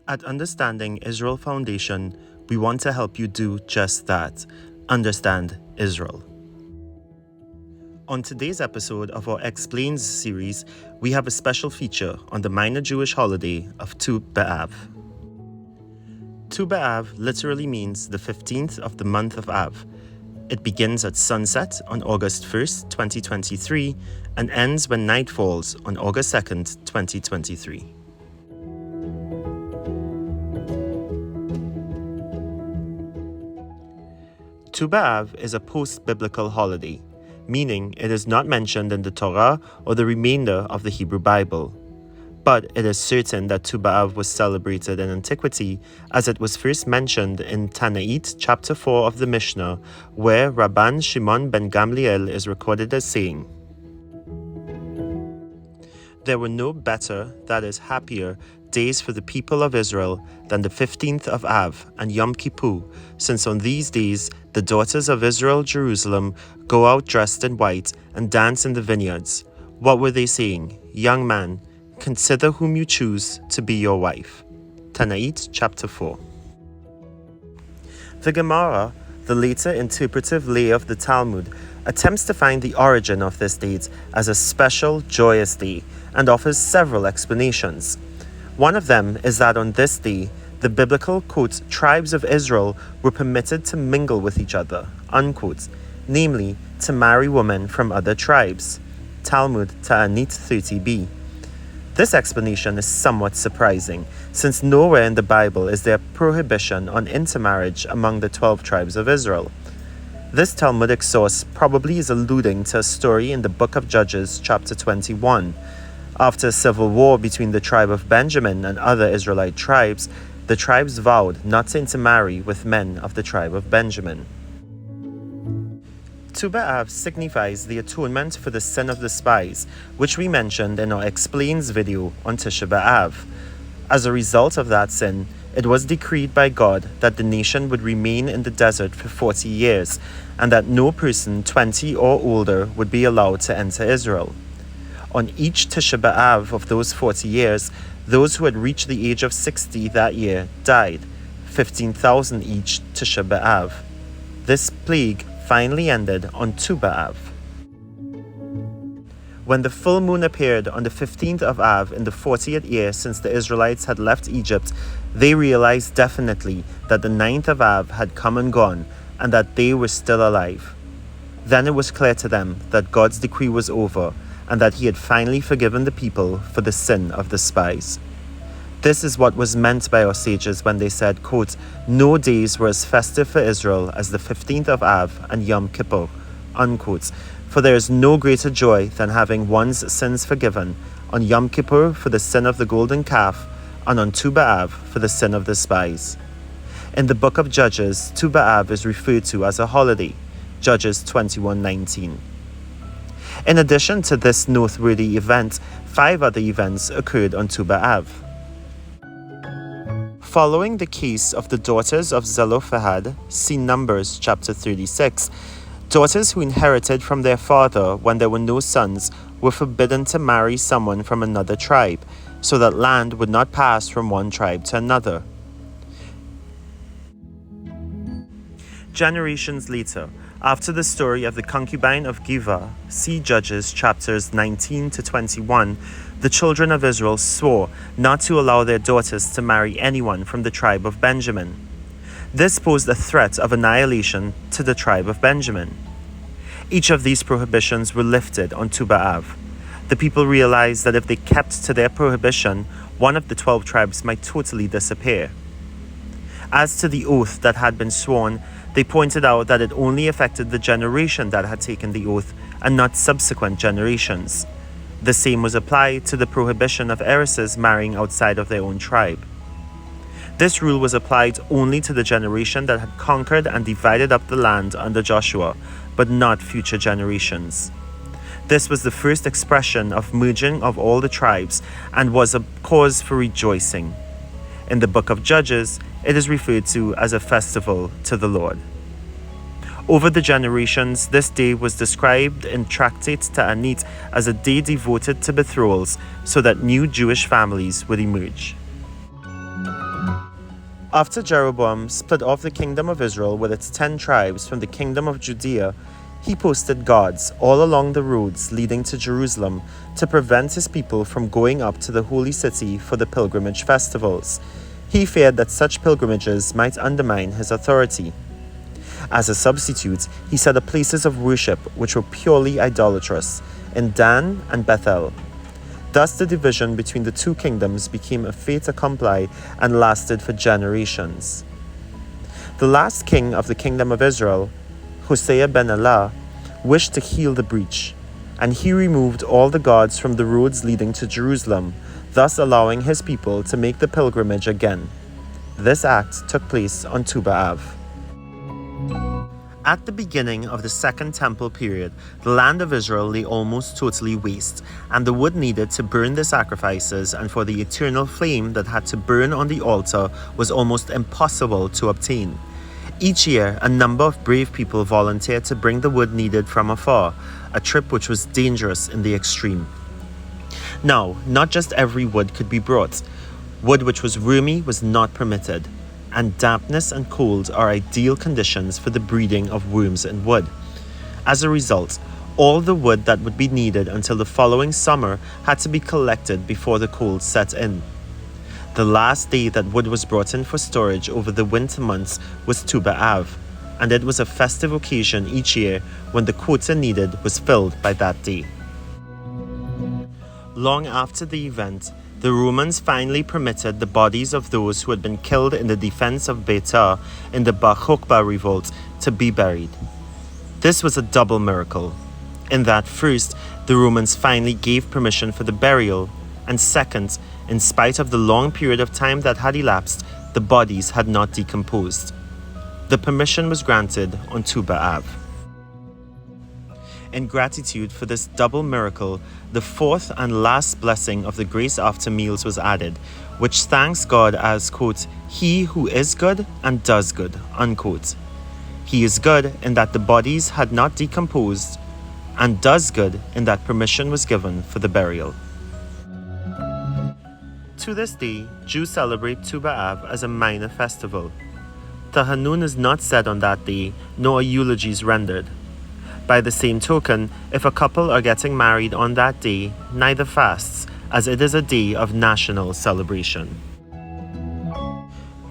At Understanding Israel Foundation, we want to help you do just that. Understand Israel. On today's episode of our Explains series, we have a special feature on the minor Jewish holiday of Tu B'Av. Tu B'Av literally means the 15th of the month of Av. It begins at sunset on August 1st, 2023, and ends when night falls on August 2nd, 2023. Tu B'Av is a post-biblical holiday, meaning it is not mentioned in the Torah or the remainder of the Hebrew Bible. But it is certain that Tu B'Av was celebrated in antiquity, as it was first mentioned in Tanait chapter 4 of the Mishnah, where Rabban Shimon ben Gamliel is recorded as saying, "There were no better, that is happier, days for the people of Israel than the 15th of Av and Yom Kippur, since on these days the daughters of Israel, Jerusalem, go out dressed in white and dance in the vineyards. What were they saying? Young man, consider whom you choose to be your wife." Tanait chapter 4. The Gemara, the later interpretive lay of the Talmud, attempts to find the origin of this date as a special, joyous day and offers several explanations. One of them is that on this day, the biblical, quote, tribes of Israel were permitted to mingle with each other, unquote, namely, to marry women from other tribes. Talmud Ta'anit 30b. This explanation is somewhat surprising, since nowhere in the Bible is there prohibition on intermarriage among the 12 tribes of Israel. This Talmudic source probably is alluding to a story in the book of Judges, chapter 21. After a civil war between the tribe of Benjamin and other Israelite tribes, the tribes vowed not to intermarry with men of the tribe of Benjamin. Tu B'Av signifies the atonement for the sin of the spies, which we mentioned in our Explains video on Tisha B'Av. As a result of that sin, it was decreed by God that the nation would remain in the desert for 40 years, and that no person 20 or older would be allowed to enter Israel. On each Tisha B'Av of those 40 years, those who had reached the age of 60 that year died, 15,000 each Tisha B'Av. This plague finally ended on Tu B'Av. When the full moon appeared on the 15th of Av in the 40th year since the Israelites had left Egypt, they realized definitely that the 9th of Av had come and gone, and that they were still alive. Then it was clear to them that God's decree was over, and that he had finally forgiven the people for the sin of the spies. This is what was meant by our sages when they said, quote, "No days were as festive for Israel as the 15th of Av and Yom Kippur," unquote, for there is no greater joy than having one's sins forgiven on Yom Kippur for the sin of the golden calf and on Tu B'Av for the sin of the spies. In the book of Judges, Tu B'Av is referred to as a holiday, Judges 21:19. In addition to this noteworthy event, 5 other events occurred on Tu B'Av. Following the case of the daughters of Zelophehad, see Numbers chapter 36, daughters who inherited from their father when there were no sons were forbidden to marry someone from another tribe, so that land would not pass from one tribe to another. Generations later, after the story of the concubine of Giva, see Judges chapters 19 to 21, the children of Israel swore not to allow their daughters to marry anyone from the tribe of Benjamin. This posed a threat of annihilation to the tribe of Benjamin. Each of these prohibitions were lifted on Tu B'Av. The people realized that if they kept to their prohibition, one of the 12 tribes might totally disappear. As to the oath that had been sworn, they pointed out that it only affected the generation that had taken the oath and not subsequent generations. The same was applied to the prohibition of heiresses marrying outside of their own tribe. This rule was applied only to the generation that had conquered and divided up the land under Joshua, but not future generations. This was the first expression of merging of all the tribes and was a cause for rejoicing. In the book of Judges, it is referred to as a festival to the Lord. Over the generations, this day was described in Tractate Ta'anit as a day devoted to betrothals so that new Jewish families would emerge. After Jeroboam split off the kingdom of Israel with its 10 tribes from the kingdom of Judea, he posted guards all along the roads leading to Jerusalem to prevent his people from going up to the holy city for the pilgrimage festivals. He feared that such pilgrimages might undermine his authority. As a substitute, he set up places of worship which were purely idolatrous in Dan and Bethel. Thus the division between the two kingdoms became a fait accompli and lasted for generations. The last king of the kingdom of Israel, Hosea ben Elah, wished to heal the breach, and he removed all the guards from the roads leading to Jerusalem, thus allowing his people to make the pilgrimage again. This act took place on Tu B'Av. At the beginning of the Second Temple period, the land of Israel lay almost totally waste, and the wood needed to burn the sacrifices and for the eternal flame that had to burn on the altar was almost impossible to obtain. Each year, a number of brave people volunteered to bring the wood needed from afar, a trip which was dangerous in the extreme. Now, not just every wood could be brought. Wood which was roomy was not permitted, and dampness and cold are ideal conditions for the breeding of worms in wood. As a result, all the wood that would be needed until the following summer had to be collected before the cold set in. The last day that wood was brought in for storage over the winter months was Tu B'Av, and it was a festive occasion each year when the quota needed was filled by that day. Long after the event, the Romans finally permitted the bodies of those who had been killed in the defense of Beitar in the Bar Kokhba revolt to be buried. This was a double miracle, in that first, the Romans finally gave permission for the burial, and second, in spite of the long period of time that had elapsed, the bodies had not decomposed. The permission was granted on Tu B'Av. In gratitude for this double miracle, the fourth and last blessing of the grace after meals was added, which thanks God as, quote, He who is good and does good, unquote. He is good in that the bodies had not decomposed, and does good in that permission was given for the burial. To this day, Jews celebrate Tu B'Av as a minor festival. Tahanun is not said on that day, nor are eulogies rendered. By the same token, if a couple are getting married on that day, neither fasts, as it is a day of national celebration.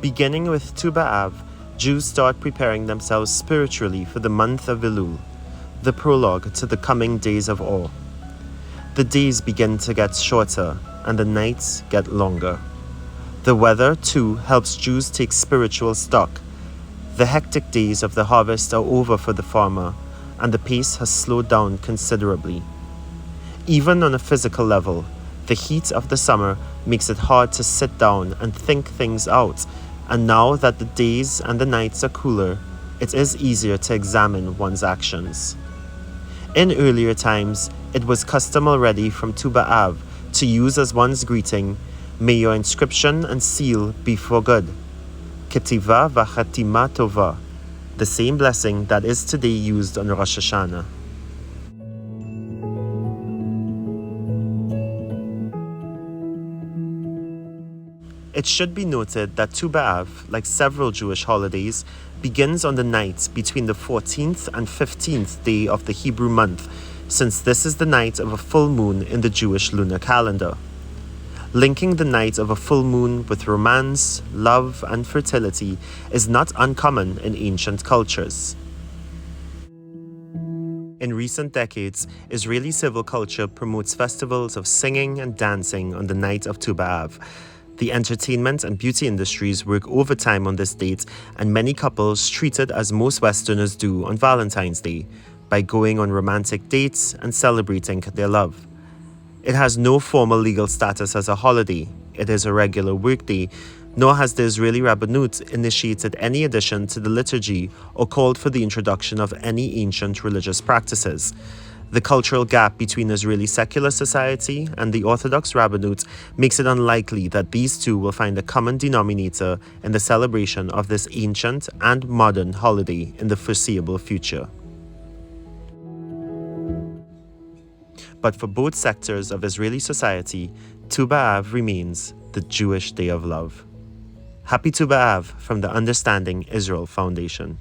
Beginning with Tu B'Av, Jews start preparing themselves spiritually for the month of Elul, the prologue to the coming days of awe. The days begin to get shorter, and the nights get longer. The weather, too, helps Jews take spiritual stock. The hectic days of the harvest are over for the farmer, and the pace has slowed down considerably. Even on a physical level, the heat of the summer makes it hard to sit down and think things out, and now that the days and the nights are cooler, it is easier to examine one's actions. In earlier times, it was custom already from Tu B'Av to use as one's greeting, May your inscription and seal be for good. Ketiva v'chatima tova, the same blessing that is today used on Rosh Hashanah. It should be noted that Tu B'Av, like several Jewish holidays, begins on the night between the 14th and 15th day of the Hebrew month, since this is the night of a full moon in the Jewish lunar calendar. Linking the night of a full moon with romance, love, and fertility is not uncommon in ancient cultures. In recent decades, Israeli civil culture promotes festivals of singing and dancing on the night of Tu B'Av. The entertainment and beauty industries work overtime on this date, and many couples treat it as most Westerners do on Valentine's Day, by going on romantic dates and celebrating their love. It has no formal legal status as a holiday. It is a regular workday, nor has the Israeli Rabbanut initiated any addition to the liturgy or called for the introduction of any ancient religious practices. The cultural gap between Israeli secular society and the Orthodox Rabbanut makes it unlikely that these two will find a common denominator in the celebration of this ancient and modern holiday in the foreseeable future. But for both sectors of Israeli society, Tu B'Av remains the Jewish Day of Love. Happy Tu B'Av from the Understanding Israel Foundation.